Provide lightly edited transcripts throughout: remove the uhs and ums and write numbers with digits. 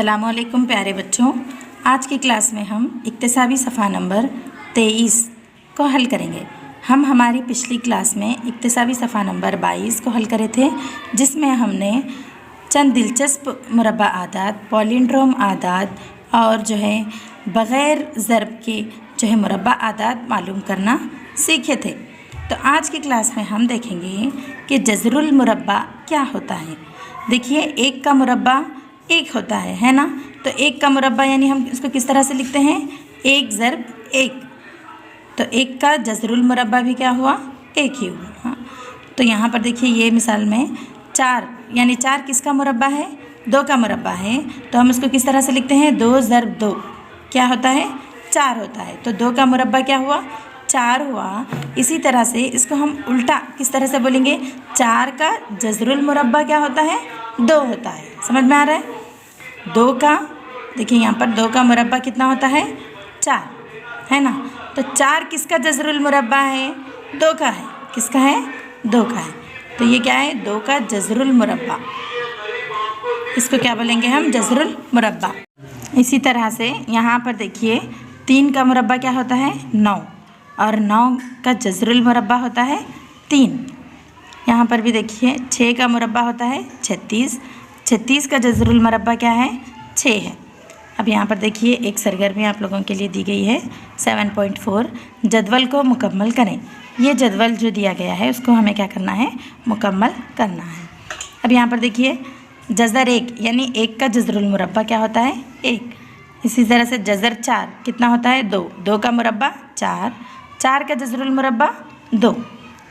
अस्सलामुअलैकुम प्यारे बच्चों, आज की क्लास में हम इक्तिसाबी सफ़ा नंबर 23 को हल करेंगे। हम हमारी पिछली क्लास में इक्तिसाबी सफ़ा नंबर 22 को हल करे थे, जिसमें हमने चंद दिलचस्प मुरब्बा आदात, पॉलिंड्रोम आदात और बग़ैर ज़र्ब के मुरब्बा आदात मालूम करना सीखे थे। तो आज की क्लास में हम देखेंगे कि जज़रुल मुरब्बा क्या होता है। देखिए, एक का मुरब्बा एक होता है ना। तो एक का मुरब्बा यानी हम इसको किस तरह से लिखते हैं, एक ज़र्ब एक। तो एक का जज़रुल मुरब्बा भी क्या हुआ, एक ही हुआ। हाँ, तो यहाँ पर देखिए ये मिसाल में 4 यानी 4 किसका मुरब्बा है, 2 का मुरब्बा है। तो हम इसको किस तरह से लिखते हैं, 2 ज़र्ब 2 क्या होता है, 4 होता है। तो 2 का मुरब्बा क्या हुआ, 4 हुआ। इसी तरह से इसको हम उल्टा किस तरह से बोलेंगे, 4 का जज़रुल मुरब्बा क्या होता है, 2 होता है। समझ में आ रहा है। 2 का देखिए यहाँ पर 2 का मुरब्बा कितना होता है, 4 है ना। तो 4 किसका जज़रुल मुरब्बा है, 2 का है। किसका है, 2 का है। तो ये क्या है, 2 का जज़रुल मुरब्बा। इसको क्या बोलेंगे हम, जज़रुल मुरब्बा। इसी तरह से यहाँ पर देखिए 3 का मुरब्बा क्या होता है, 9, और 9 का जज़रुल मुरब्बा होता है 3। यहाँ पर भी देखिए 6 का मुरब्बा होता है 36। 36 का जज़रुल मुरब्बा क्या है, 6 है। अब यहाँ पर देखिए एक सरगर्मी आप लोगों के लिए दी गई है 7.4, जदवल को मुकम्मल करें। ये जदवल जो दिया गया है उसको हमें क्या करना है, मुकम्मल करना है। अब यहाँ पर देखिए जज़र 1 यानी 1 का जज़रुल मुरब्बा क्या होता है, 1। इसी तरह से जज़र 4 कितना होता है, 2। 2 का मुरब्बा 4, 4 का जज़रुल मुरब्बा 2।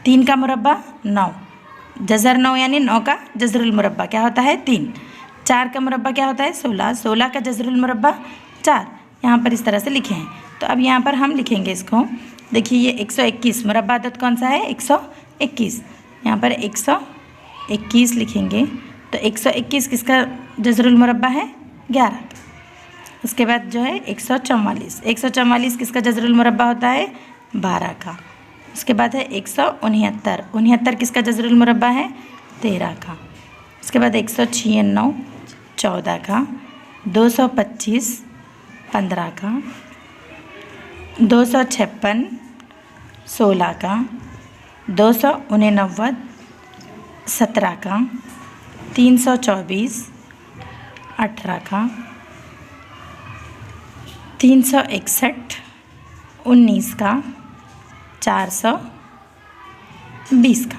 3 का मुरब्बा 9, जज़र 9 यानी 9 का जज़रुल मुरब्बा क्या होता है, 3। 4 का मुरब्बा क्या होता है, 16। 16 का जज़रुल मुरब्बा 4। यहाँ पर इस तरह से लिखे हैं। तो अब यहाँ पर हम लिखेंगे इसको। देखिए ये 121 मुरब्बा आदत कौन सा है, 121। यहाँ पर 121 लिखेंगे। तो 121 किसका जज़रुल मुरब्बा है, 11। उसके बाद 144। 144 किसका जज़रुल मुरब्बा होता है, 12 का। उसके बाद है 169। 69 किसका जज़रुल मुरब्बा है, 13 का। उसके बाद 196 14 का। 225 15 का। 256 16 का। 289 17 का। 324 18 का। 361 19 का। 420 का।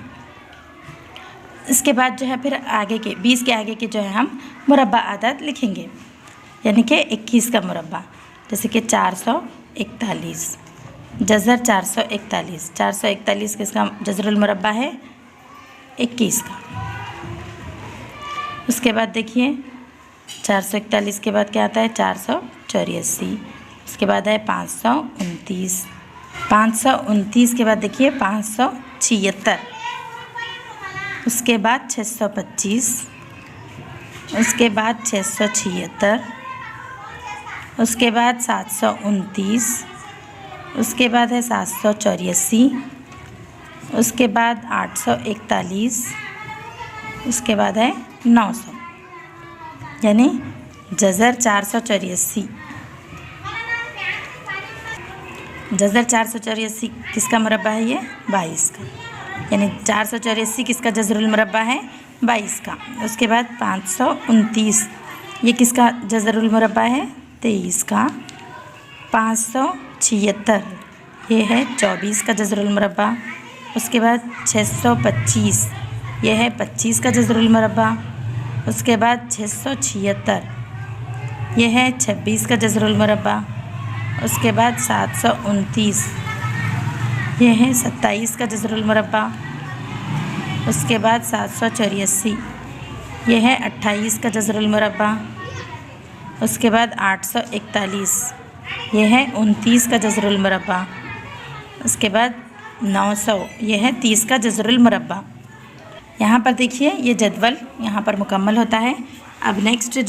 इसके बाद फिर आगे के 20 के आगे के हम मुरब्बा आदात लिखेंगे, यानी कि 21 का मुरब्बा। जैसे कि 441 जज़र 441। 441 किसका जज़रुल मुरब्बा है, 21 का। उसके बाद देखिए 441 के बाद क्या आता है, 484। उसके बाद है 529। 529 के बाद देखिए 576। उसके बाद 625। उसके बाद 676। उसके बाद 729। उसके बाद है 784। उसके बाद 841। उसके बाद है 900, यानी जज़र 484। जज़र 484 किसका मुरब्बा है, ये 22 का। यानी 484 किसका जज़रुल मुरब्बा है, 22 का। उसके बाद 529 ये किसका जज़रुल मुरब्बा है, 23 का। 576 ये है 24 का जज़रुल मुरब्बा। उसके बाद 625 ये है 25 का जज़रुल मुरब्बा। उसके बाद 676 ये है 26 का जज़रुल मुरब्बा। उसके बाद 729 ये है 27 का जज़रुल मुरब्बा। उसके बाद 784 ये है 28 का जज़रुल मुरब्बा। उसके बाद 841 ये है 29 का जज़रुल मुरब्बा। उसके बाद 900 ये है 30 का जज़रुल मुरब्बा। यहाँ पर देखिए ये जदवल यहाँ पर मुकम्मल होता है। अब नेक्स्ट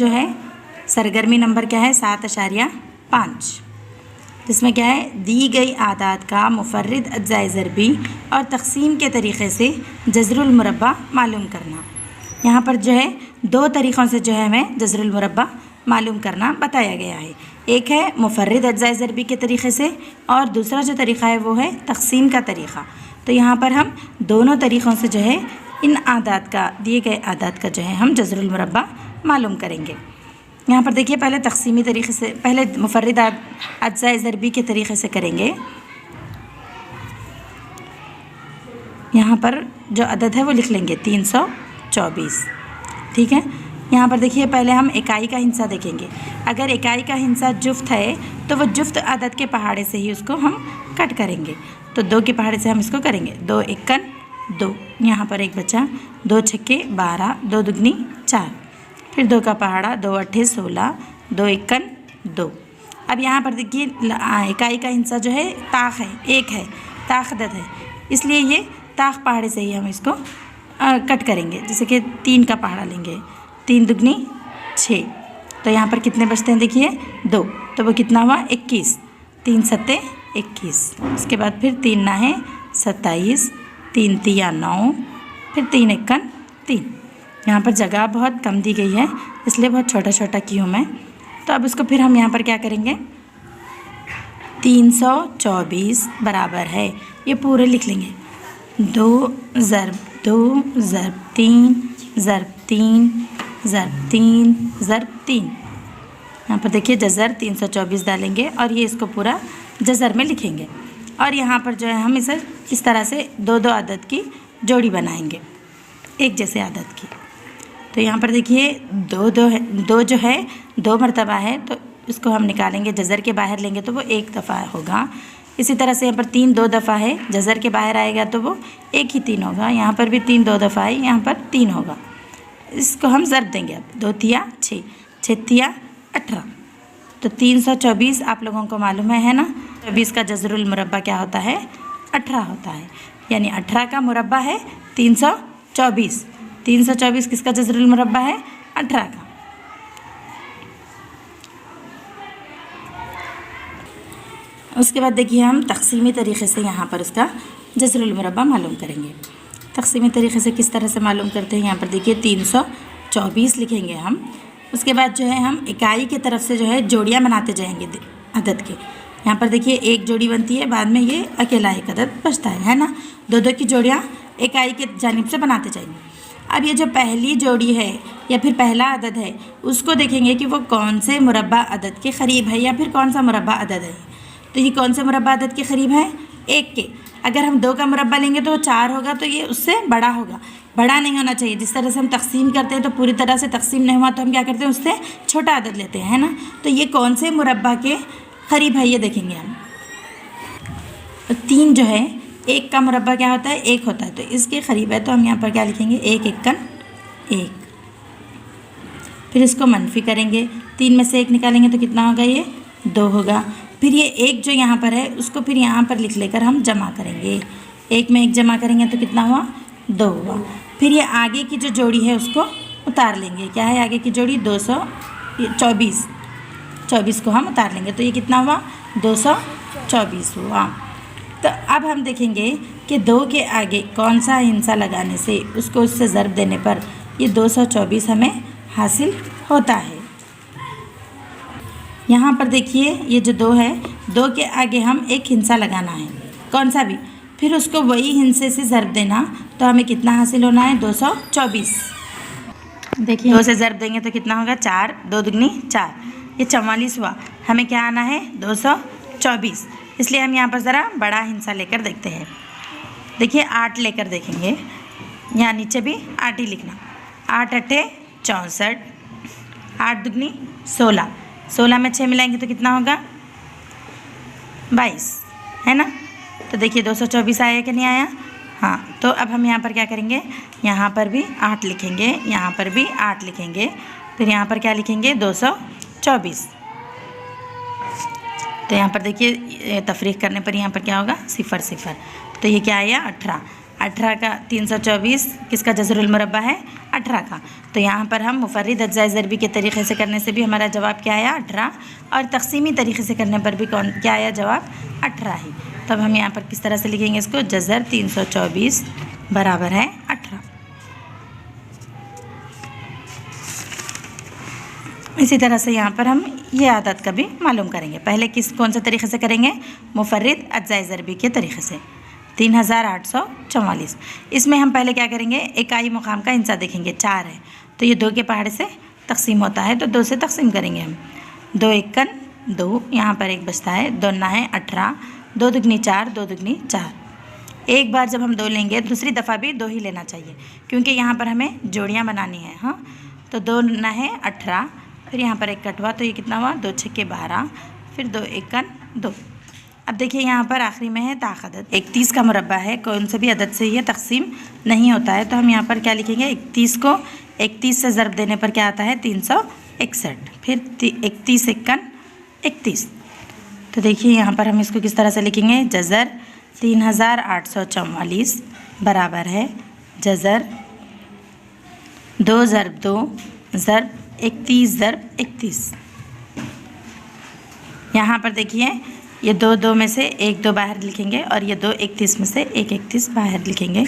सरगर्मी नंबर क्या है, 7.5, जिसमें क्या है, दी गई आदात का मुफर्रिद अज्जाए ज़रबी और तक़सीम के तरीक़े से जज़रुल मुरब्बा मालूम करना। यहाँ पर 2 तरीक़ों से हमें जज़रुल मुरब्बा मालूम करना बताया गया है। एक है मुफर्रिद अज्जाए ज़रबी के तरीक़े से और दूसरा जो तरीक़ा है वो है तक़सीम का तरीक़ा। तो यहाँ पर हम दोनों तरीक़ों से जो है इन आदात का, दिए गए आदात का जो है हम जज़रुल मुरब्बा मालूम करेंगे। यहाँ पर देखिए पहले तक़सीमी तरीक़े से, पहले मुफर्रिद अज्जाए ज़रबी के तरीक़े से करेंगे। यहाँ पर जो अदद है वो लिख लेंगे 324, ठीक है। यहाँ पर देखिए पहले हम इकाई का हिंसा देखेंगे। अगर इकाई का हिंसा जुफ्त है तो वो जुफ्त अदद के पहाड़े से ही उसको हम कट करेंगे। तो 2 के पहाड़े से हम इसको करेंगे। 2 एकन 2, यहाँ पर एक बचा, 2 छक्के 12, 2 दुगनी 4, फिर 2 का पहाड़ा, 2 अट्ठे 16, 2 एकन 2। अब यहाँ पर देखिए इकाई का हिंसा जो है ताख है, एक है, ताख अदद है, इसलिए ये ताख पहाड़े से ही हम इसको कट करेंगे। जैसे कि 3 का पहाड़ा लेंगे, 3 दुगनी 6, तो यहाँ पर कितने बचते हैं देखिए 2, तो वो कितना हुआ 21, 3 सत्ते 21। उसके बाद फिर 3 नाहे 27, 3 तिया 9, फिर 3 एकन 3। यहाँ पर जगह बहुत कम दी गई है इसलिए बहुत छोटा छोटा की हूँ मैं। तो अब इसको फिर हम यहाँ पर क्या करेंगे, 324 बराबर है, ये पूरे लिख लेंगे, 2 ज़रब 2 ज़रब 3 ज़रब 3 ज़रब 3 ज़रब 3। यहाँ पर देखिए जज़र 324 डालेंगे और ये इसको पूरा जज़र में लिखेंगे। और यहाँ पर जो है हम इसे इस तरह से 2-2 अदद की जोड़ी बनाएंगे, एक जैसे अदद की। तो यहाँ पर देखिए 2 है, 2 जो है 2 मरतबा है, तो इसको हम निकालेंगे, जज़र के बाहर लेंगे तो वो 1 दफ़ा होगा। इसी तरह से यहाँ पर 3 2 दफ़ा है, जज़र के बाहर आएगा तो वो 1 ही 3 होगा। यहाँ पर भी 3 2 दफ़ा है, यहाँ पर 3 होगा। इसको हम ज़रब देंगे। अब 2 तिया 6, 6 तिया 18, तो 324 आप लोगों को मालूम है ना। 24 का जज़रुल मुरब्बा क्या होता है, 18 होता है, यानी 18 का मुरब्बा है 324। 324 किसका जज़रुल मुरब्बा है, 18 का। उसके बाद देखिए हम तक़सीमी तरीक़े से यहाँ पर उसका जज़रुल मुरब्बा मालूम करेंगे। तक़सीमी तरीक़े से किस तरह से मालूम करते हैं, यहाँ पर देखिए 324 लिखेंगे हम। उसके बाद जो है हम इकाई की तरफ से जो है जोड़ियाँ बनाते जाएंगे अदद के। यहाँ पर देखिए एक जोड़ी बनती है, बाद में ये अकेला एक अदद बचता है ना। 2-2 की जोड़ियाँ इकाई के जानिब से बनाते जाएंगे। अब ये जो पहली जोड़ी है या फिर पहला अदद है, उसको देखेंगे कि वो कौन से मुरब्बा अदद के क़रीब है या फिर कौन सा मुरब्बा अदद है। तो ये कौन से मुरब्बा अदद के क़रीब है, 1 के। अगर हम 2 का मुरब्बा लेंगे तो वो 4 होगा, तो ये उससे बड़ा होगा, बड़ा नहीं होना चाहिए। जिस तरह से हम तक़सीम करते हैं तो पूरी तरह से तक़सीम नहीं हुआ तो हम क्या करते हैं, उससे छोटा अदद लेते हैं, है ना। तो ये कौन से मुरब्बा के क़रीब है ये देखेंगे हम। 3 जो है 1 का मुरब्बा क्या होता है, 1 होता है, तो इसके क़रीब है, तो हम यहाँ पर क्या लिखेंगे, 1 एकन 1। फिर इसको मनफी करेंगे, 3 में से 1 निकालेंगे तो कितना होगा, ये 2 होगा। फिर ये 1 जो यहाँ पर है उसको फिर यहाँ पर लिख लेकर हम जमा करेंगे, 1 में 1 जमा करेंगे तो कितना हुआ, 2 हुआ। फिर ये आगे की जो जोड़ी है उसको उतार लेंगे। क्या है आगे की जोड़ी, 224 को हम उतार लेंगे, तो ये कितना हुआ, 224 हुआ। तो अब हम देखेंगे कि 2 के आगे कौन सा हिंसा लगाने से, उसको उससे ज़रब देने पर ये 224 हमें हासिल होता है। यहाँ पर देखिए ये जो 2 है, 2 के आगे हम एक हिंसा लगाना है, कौन सा भी, फिर उसको वही हिंसे से ज़रब देना, तो हमें कितना हासिल होना है, 224। देखिए 2 से ज़रब देंगे तो कितना होगा, 4, 2 दुगनी 4, ये 44 हुआ। हमें क्या आना है, 224। इसलिए हम यहाँ पर ज़रा बड़ा हिंसा लेकर देखते हैं। देखिए 8 लेकर देखेंगे, यहाँ नीचे भी 8 ही लिखना। 8 अट्ठे 64, 8 दुगनी 16, 16 में 6 मिलाएंगे तो कितना होगा, 22, है ना। तो देखिए 224 आया कि नहीं आया, हाँ। तो अब हम यहाँ पर क्या करेंगे, यहाँ पर भी 8 लिखेंगे, यहाँ पर भी 8 लिखेंगे, फिर यहाँ पर क्या लिखेंगे, 224। तो यहाँ पर देखिए तफरीक़ करने पर यहाँ पर क्या होगा, 0 0। तो ये क्या आया, 18। 18 का 324 किसका जज़रुल मुरब्बा है, 18 का। तो यहाँ पर हम मुफर्रिद अज्जाए ज़रबी के तरीक़े से करने से भी हमारा जवाब क्या आया, 18, और तक़सीमी तरीक़े से करने पर भी क्या आया जवाब, 18 ही। तब हम यहाँ पर किस तरह से लिखेंगे इसको, जज़र 324 बराबर है 18। इसी तरह से यहाँ पर हम ये आदत का भी मालूम करेंगे। पहले कौन से तरीके से करेंगे? मुफर्रिद अज्जाए ज़रबी के तरीके से। 3844। इसमें हम पहले क्या करेंगे? इकाई मुकाम का इंसा देखेंगे। 4 है तो ये 2 के पहाड़े से तकसीम होता है तो 2 से तकसीम करेंगे हम। 2 एकन 2, यहाँ पर 1 बचता है। 2 9 18, 2 दुगनी 4, 2 दुगनी 4। एक बार जब हम 2 लेंगे दूसरी दफ़ा भी 2 ही लेना चाहिए क्योंकि यहाँ पर हमें जोड़ियाँ बनानी है। हाँ, तो 2 9 18, फिर यहाँ पर 1 कटवा तो ये कितना हुआ? 2 6 12, फिर 2 एकन 2। अब देखिए यहाँ पर आखिरी में है ताक़दत। 31 का मुरब्बा है, कौन से भी अदद से ये तकसीम नहीं होता है तो हम यहाँ पर क्या लिखेंगे? 31 को 31 से ज़रब देने पर क्या आता है? 361। फिर 31 एकन 31। तो देखिए यहाँ पर हम इसको किस तरह से लिखेंगे? जज़र 3844 बराबर है जज़र 2 ज़रब 2 ज़रब 31 ज़रब 31। यहाँ पर देखिए ये 2 2 में से 1 2 बाहर लिखेंगे और ये 2 31 में से 1 31 बाहर लिखेंगे।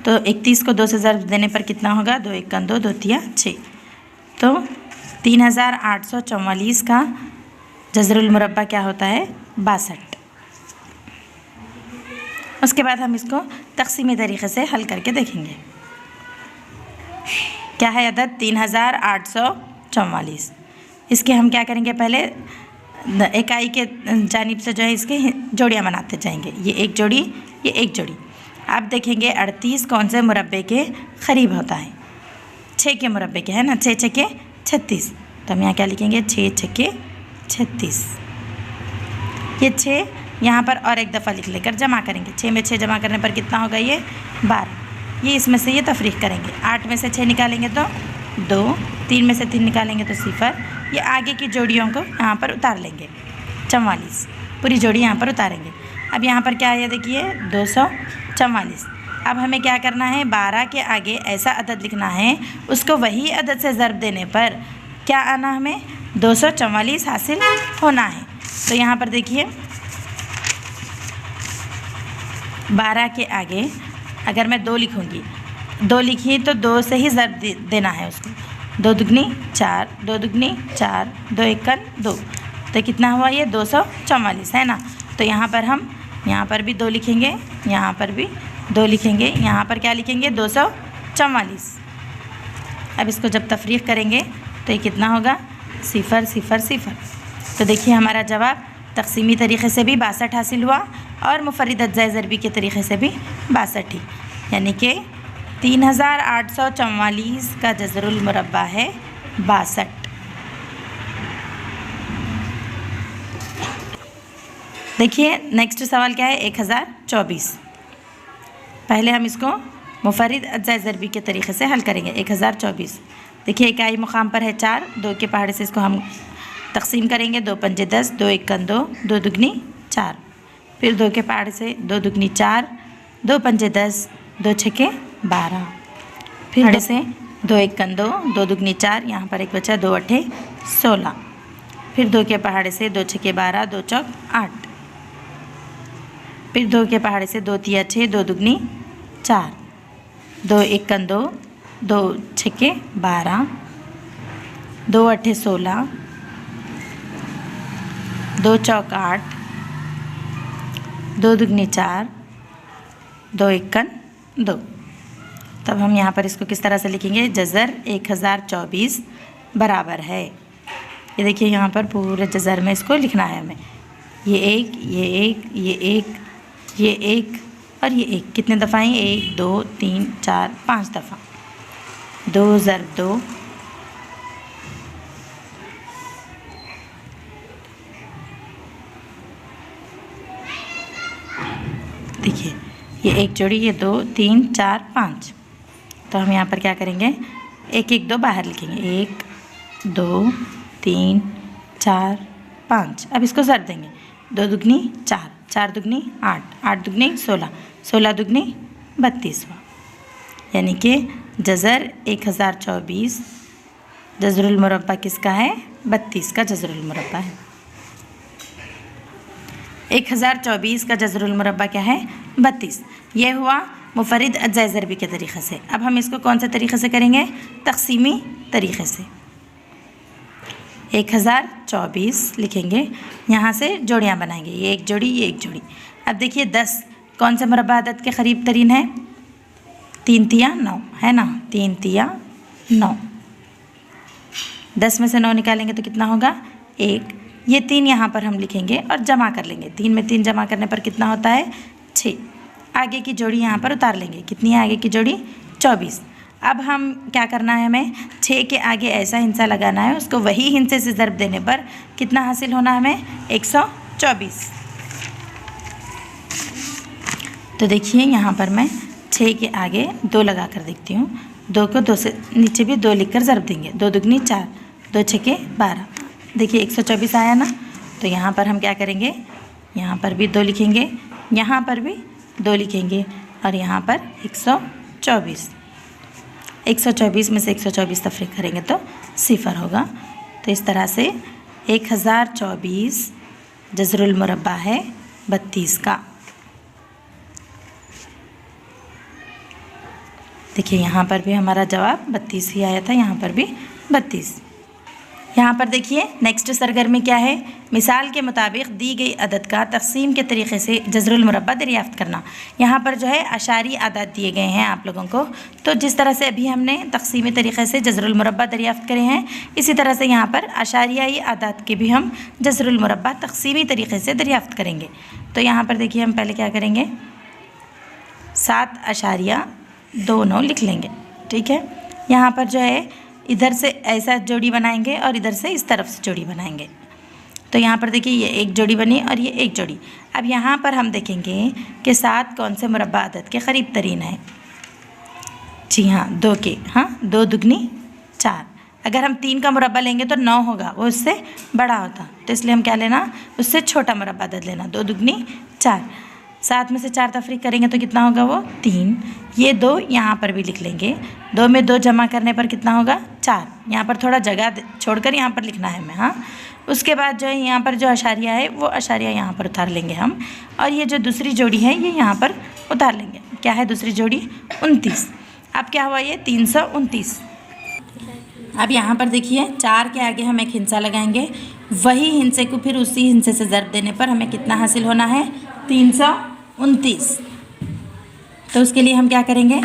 तो 31 को 2 से ज़रब देने पर कितना होगा? 2 एकन 2, 2 तिया 6। तो 3844 का जज़रुल मुरब्बा क्या होता है? 62। उसके बाद हम इसको तक़सीमी तरीक़े से हल करके देखेंगे। क्या है अदद? 3844। इसके हम क्या करेंगे? पहले इकाई के जानिब से जो है इसके जोड़ियाँ बनाते जाएंगे। ये 1 जोड़ी, ये 1 जोड़ी। अब देखेंगे 38 कौन से मुरब्बे के करीब होता है? 6 के मुरब्बे के, है ना। 6 6 36। तो हम यहाँ क्या लिखेंगे? 6 6 36। ये 6 यहाँ पर और एक दफ़ा लिख लेकर जमा करेंगे। 6 में 6 जमा करने पर कितना होगा? ये 12। ये इसमें से ये तफरीक करेंगे। 8 में से 6 निकालेंगे तो 2, 3 में से 3 निकालेंगे तो 0। ये आगे की जोड़ियों को यहाँ पर उतार लेंगे। 44 पूरी जोड़ी यहाँ पर उतारेंगे। अब यहाँ पर क्या है? देखिए 244। अब हमें क्या करना है? 12 के आगे ऐसा अदद लिखना है उसको वही अदद से ज़रब देने पर क्या आना? हमें 244 हासिल होना है। तो यहाँ पर देखिए 12 के आगे अगर मैं 2 लिखूँगी, 2 लिखी तो 2 से ही ज़रब देना है उसको। 2 दुगनी 4, 2 दुगनी 4, 2 एकन 2। तो कितना हुआ? ये 244, है ना। तो यहाँ पर हम यहाँ पर भी 2 लिखेंगे, यहाँ पर भी 2 लिखेंगे, यहाँ पर क्या लिखेंगे? 244। अब इसको जब तफरीक करेंगे तो ये कितना होगा? 0 0 0। तो देखिए हमारा जवाब तक़सीमी तरीक़े से भी 62 हासिल हुआ और मुफर्रिद अज्जाए ज़रबी के तरीक़े से भी 62 ही, यानी कि 3844 का जज़रुल मुरब्बा है 62। देखिए नेक्स्ट सवाल क्या है? 1024। पहले हम इसको मुफर्रिद अज्जाए ज़रबी के तरीक़े से हल करेंगे। 1024 देखिए इकाई मुकाम पर है 4, 2 के पहाड़े से इसको हम तकसीम करेंगे। 2 पंजे 10, 2 एकन 2, 2 दुगनी 4। फिर 2 के पहाड़े से 2 दुगनी 4, 2 पंजे 10, 2 छके 12। फिर पहाड़े से 2 एकन 2, 2 दुगनी 4, यहाँ पर 1 बचा, 2 अठे 16। फिर 2 के पहाड़े से 2 छके 12, 2 चौक 8। फिर 2 के पहाड़े से 2 तिया 6, 2 दुगनी 4, 2 एकन 2, 2 छके 12, 2 अठे 16, 2 चौक 8, 2 दुगनी 4, 2 एकन 2। तब हम यहाँ पर इसको किस तरह से लिखेंगे? जज़र 1024 बराबर है। ये देखिए यहाँ पर पूरे जज़र में इसको लिखना है हमें। ये 1, ये 1, ये 1, ये 1 और ये 1 कितने दफ़ा हैं? 1 2 3 4 5 दफ़ा। 2 ज़रब 2, देखिए ये 1 जोड़ी, ये 2 3 4 5। तो हम यहाँ पर क्या करेंगे? 1 1 2 बाहर लिखेंगे। 1 2 3 4 5। अब इसको ज़रब देंगे। 2 दुगनी 4, 4 दुगनी 8, 8 दुगनी 16, 16 दुगनी 32 हुआ, यानी कि जज़र 1024 जज़रुल मुरब्बा किसका है? 32 का जज़रुल मुरब्बा है। 1024 का जज़रुल मुरब्बा क्या है? 32। यह हुआ मुफर्रिद अज्जाए ज़रबी के तरीक़े से। अब हम इसको कौन से तरीक़े से करेंगे? तक़सीमी तरीक़े से। 1024 लिखेंगे। यहाँ से जोड़ियाँ बनाएंगे, ये एक जोड़ी, ये एक जोड़ी। अब देखिए 10 कौन से मुरब्बा अदद के करीब तरीन है? 3 तिया 9 है ना, 3 तिया 9। 10 में से 9 निकालेंगे तो कितना होगा? 1। ये 3 यहाँ पर हम लिखेंगे और जमा कर लेंगे। 3 में 3 जमा करने पर कितना होता है? 6। आगे की जोड़ी यहाँ पर उतार लेंगे। कितनी है आगे की जोड़ी? 24। अब हम क्या करना है, हमें 6 के आगे ऐसा हिंसा लगाना है, उसको वही हिंसे से ज़र्ब देने पर कितना हासिल होना है हमें? 124। तो देखिए यहाँ पर मैं 6 के आगे 2 लगा कर देखती हूँ। 2 को 2 से नीचे भी 2 लिख कर ज़र्ब देंगे। 2 दुगनी 4, 2 छके 12। देखिए 124 आया ना। तो यहाँ पर हम क्या करेंगे, यहाँ पर भी 2 लिखेंगे, यहाँ पर भी 2 लिखेंगे और यहाँ पर 124। 124 में से 124 तफरीक करेंगे तो 0 होगा। तो इस तरह से 1024 जज़रुल मुरब्बा है 32 का। देखिए यहाँ पर भी हमारा जवाब 32 ही आया था, यहाँ पर भी 32। यहाँ पर देखिए नेक्स्ट सरगर्मी क्या है? मिसाल के मुताबिक दी गई अदद का तकसीम के तरीक़े से जज़रुल मुरब्बा दरियाफ़्त करना। यहाँ पर जो है अशारी आदाद दिए गए हैं आप लोगों को। तो जिस तरह से अभी हमने तकसीमी तरीक़े से जज़रुल मुरब्बा दरियाफ़्त करे हैं, इसी तरह से यहाँ पर अशारियाई आदाद के भी हम जज़रुल मुरब्बा तकसीमी तरीक़े से दरियाफ़्त करेंगे। तो यहाँ पर देखिए हम पहले क्या करेंगे, 7.29 लिख लेंगे। ठीक है, यहाँ पर जो है इधर से ऐसा जोड़ी बनाएंगे और इधर से इस तरफ से जोड़ी बनाएंगे। तो यहाँ पर देखिए ये एक जोड़ी बनी और ये एक जोड़ी। अब यहाँ पर हम देखेंगे कि 7 कौन से मुरब्बा अदद के करीब तरीन है? जी हाँ, 2 के। हाँ, 2 दुगनी 4। अगर हम 3 का मुरब्बा लेंगे तो 9 होगा, वो उससे बड़ा होता। तो इसलिए हम क्या लेना, उससे छोटा मुरब्बा अदद लेना। 2 दुगनी 4। 7 में से 4 तफरीक करेंगे तो कितना होगा? वो 3। ये 2 यहाँ पर भी लिख लेंगे। 2 में 2 जमा करने पर कितना होगा? 4। यहाँ पर थोड़ा जगह छोड़कर यहाँ पर लिखना है हमें। हाँ, उसके बाद जो है यहाँ पर जो अशारिया है वो अशारिया यहाँ पर उतार लेंगे हम, और ये जो दूसरी जोड़ी है ये यहाँ पर उतार लेंगे। क्या है दूसरी जोड़ी? 29। अब क्या हुआ? ये 329। अब यहाँ पर देखिए 4 के आगे हम एक हिंसा लगाएंगे, वही हिंसे को फिर उसी हिंसे से ज़र्ब देने पर हमें कितना हासिल होना है? 329। तो उसके लिए हम क्या करेंगे,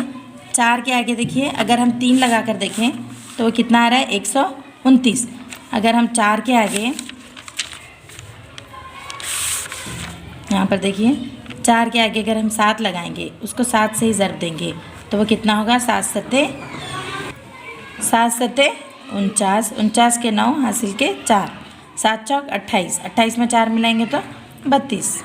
4 के आगे देखिए अगर हम 3 लगा कर देखें तो वो कितना आ रहा है? 129। अगर हम 4 के आगे यहाँ पर देखिए 4 के आगे अगर हम 7 लगाएंगे, उसको 7 से ही ज़र्ब देंगे तो वो कितना होगा? 7 सत्ते 49। 49 के 9 हासिल के 4। 7 चौक 28। 28 में 4 मिलाएंगे तो 32।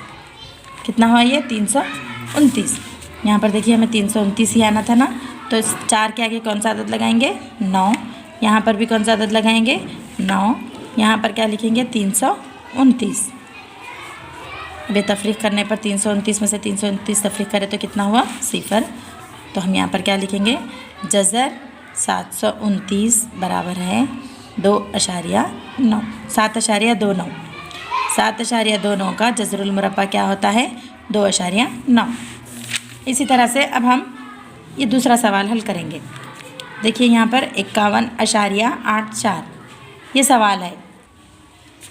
कितना हुआ ये? 329। यहाँ पर देखिए हमें 329 ही आना था ना। तो इस 4 के आगे कौन सा अदद लगाएंगे? 9। यहाँ पर भी कौन सा अदद लगाएंगे? 9। यहाँ पर क्या लिखेंगे? 329। बेतफरीक करने पर 329 में से 329 तफरीक करें तो कितना हुआ? 0। तो हम यहाँ पर क्या लिखेंगे? जज़र 729 बराबर है 2.9। 7.29। 7.29 का जज़रुल मुरब्बा क्या होता है? 2.9। इसी तरह से अब हम ये दूसरा सवाल हल करेंगे। देखिए यहाँ पर 51.84 ये सवाल है।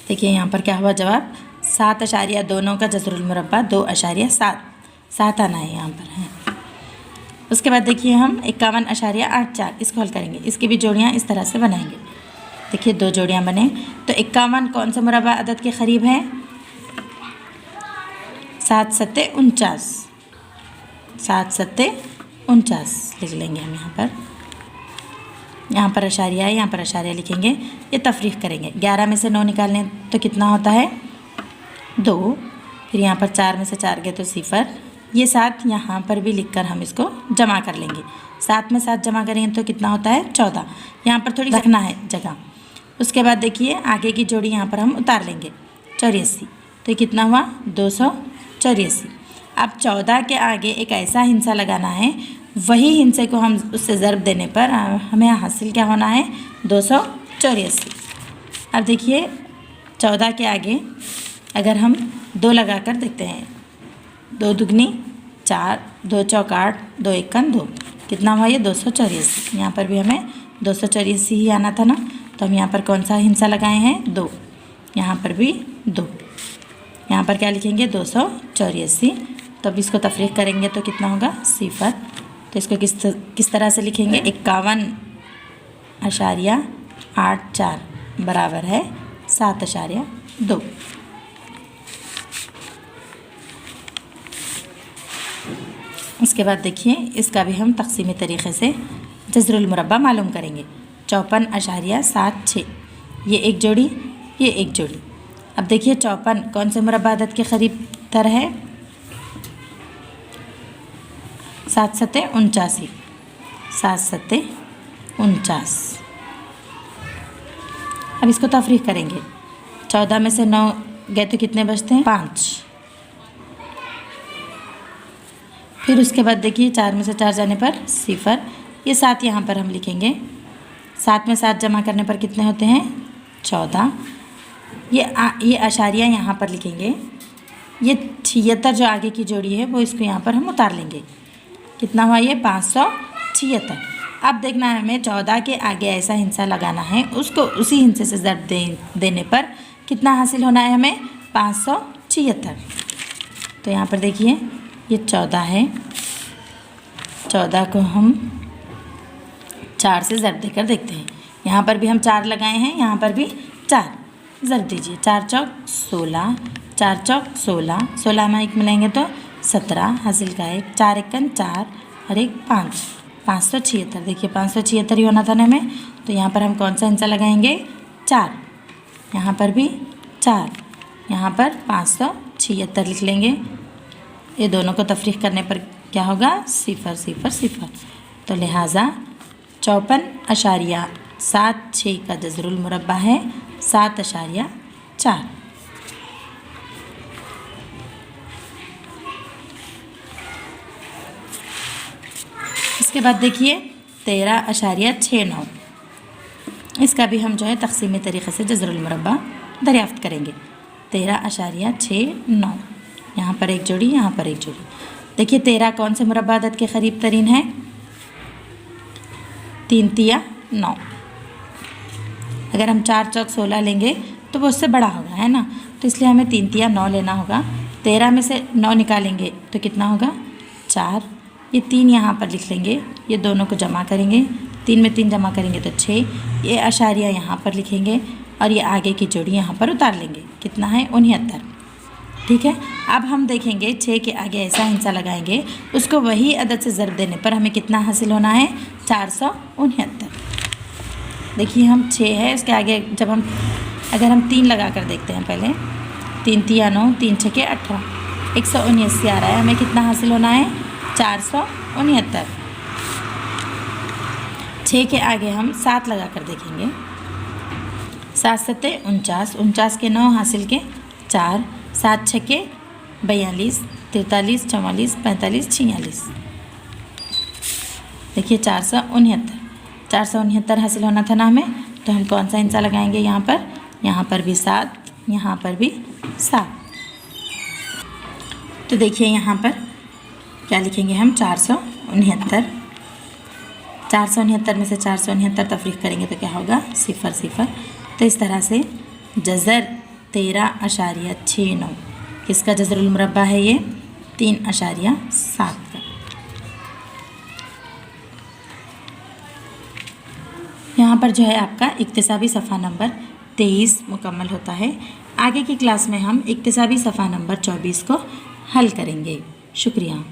देखिए यहाँ पर क्या हुआ जवाब? 7.29 का जज़रुल मुरब्बा 2.7। 7 आना है यहाँ पर है। उसके बाद देखिए हम 51.84 इसको हल करेंगे। इसकी भी जोड़ियाँ इस तरह से बनाएंगे। देखिए 2 जोड़ियाँ बने। तो 51 कौन से मुरब्बा अदद के करीब है? 7 सत्ते 49। 7 सत्ते 49 लिख लेंगे हम यहाँ पर अशारिया है, यहाँ पर अशारिया लिखेंगे। ये तफरीक करेंगे। 11 में से 9 निकालने तो कितना होता है? 2। फिर यहाँ पर 4 में से 4 गए तो 0। ये 7 यहाँ पर भी लिखकर हम इसको जमा कर लेंगे। 7 में 7 जमा करेंगे तो कितना होता है? 14। यहाँ पर थोड़ी रखना है जगह। उसके बाद देखिए आगे की जोड़ी यहाँ पर हम उतार लेंगे 84। तो ये कितना हुआ? 284। अब 14 के आगे एक ऐसा हिंसा लगाना है, वही हिंसे को हम उससे ज़र्ब देने पर हमें हासिल क्या होना है? 284। अब देखिए 14 के आगे अगर हम 2 लगा कर देखते हैं, 2 दुगनी 4, 2 चौक 8, 2 एकन 2। कितना हुआ ये? 284। यहाँ पर भी हमें 284 ही आना था ना। तो हम यहाँ पर कौन सा हिंसा लगाए हैं, 2। यहाँ पर भी 2। यहाँ पर क्या लिखेंगे, 284। तो अब इसको तफरीक करेंगे तो कितना होगा, 0। तो इसको किस तरह से लिखेंगे, 51.84 बराबर है 7.2। इसके बाद देखिए इसका भी हम तक़सीमी तरीक़े से जज़रुल मुरब्बा मालूम करेंगे। 54.76 ये एक जोड़ी, ये एक जोड़ी। अब देखिए 54 कौन से मुरब्बा अदद के करीब तर है, 7 सत्ते 89, 7 सत्ते 49। अब इसको तफरीक करेंगे, 14 में से 9 गए तो कितने बचते हैं, 5। फिर उसके बाद देखिए 4 में से 4 जाने पर 0। ये 7 यहाँ पर हम लिखेंगे, 7 में 7 जमा करने पर कितने होते हैं, 14। ये अशारिया यहाँ पर लिखेंगे। ये 76 जो आगे की जोड़ी है वो इसको यहाँ पर हम उतार लेंगे। कितना हुआ ये, 576। अब देखना है हमें 14 के आगे ऐसा हिंसा लगाना है, उसको उसी हिंसे से ज़र्ब देने पर कितना हासिल होना है हमें, 576। तो यहाँ पर देखिए ये 14 है, 14 को हम 4 से ज़र्ब देकर देखते हैं। यहाँ पर भी हम 4 लगाए हैं, यहाँ पर भी 4 ज़र्ब दीजिए। 4 चौक 16, 4 चौक 16, 16 में 1 मिलाएंगे तो 17 हासिल का है। 4 एकन 4 और 1 5, 576। देखिए 576 ही होना था ना हमें, तो यहाँ पर हम कौन सा हिंसा लगाएंगे, 4। यहाँ पर भी 4, यहाँ पर 576 लिख लेंगे। ये दोनों को तफरीक करने पर क्या होगा, 0 0 0। तो लिहाजा 54.76 का जज़रुल मुरब्बा है 7.4। इसके बाद देखिए 13.69, इसका भी हम जो है तक़सीमी तरीक़े से जज़रुल मुरब्बा दरियाफ़्त करेंगे। 13.69, यहाँ पर एक जोड़ी, यहाँ पर एक जोड़ी। देखिए 13 कौन से मुरब्बा अदद के करीब तरीन है, 3 तिया 9। अगर हम 4 चौक 16 लेंगे तो वो उससे बड़ा होगा, है ना, तो इसलिए हमें 3 तिया 9 लेना होगा। 13 में से 9 निकालेंगे तो कितना होगा, 4। ये 3 यहाँ पर लिख लेंगे, ये दोनों को जमा करेंगे, 3 में 3 जमा करेंगे तो 6। ये अशारिया यहाँ पर लिखेंगे और ये आगे की जोड़ी यहाँ पर उतार लेंगे। कितना है, 69। ठीक है। अब हम देखेंगे 6 के आगे ऐसा हिंसा लगाएंगे, उसको वही अदद से ज़र्ब देने पर हमें कितना हासिल होना है, 469। देखिए हम 6 है, इसके आगे जब हम अगर हम 3 लगा कर देखते हैं, पहले 3 तिया 9, 3 छके 18, 179 आ रहा है। हमें कितना हासिल होना है, 469। 6 के आगे हम 7 लगा कर देखेंगे, 7 सत्ते 49, 49 के 9 हासिल के 4, 7 छके 42, 43, 44, 45, 46। देखिए 469 हासिल होना था ना हमें, तो हम कौन सा हिंसा लगाएंगे, यहाँ पर भी 7, यहाँ पर भी 7। तो देखिए यहाँ पर क्या लिखेंगे हम, 469। 469 में से 469 तफरीक करेंगे तो क्या होगा, 0 0। तो इस तरह से जज़र 13.69 किसका जज़रुल मुरब्बा है, ये 3.7 का। यहाँ पर जो है आपका इक्तिसाबी सफ़ा नंबर 23 मुकम्मल होता है। आगे की क्लास में हम इक्तिसाबी सफ़ा नंबर 24 को हल करेंगे। शुक्रिया।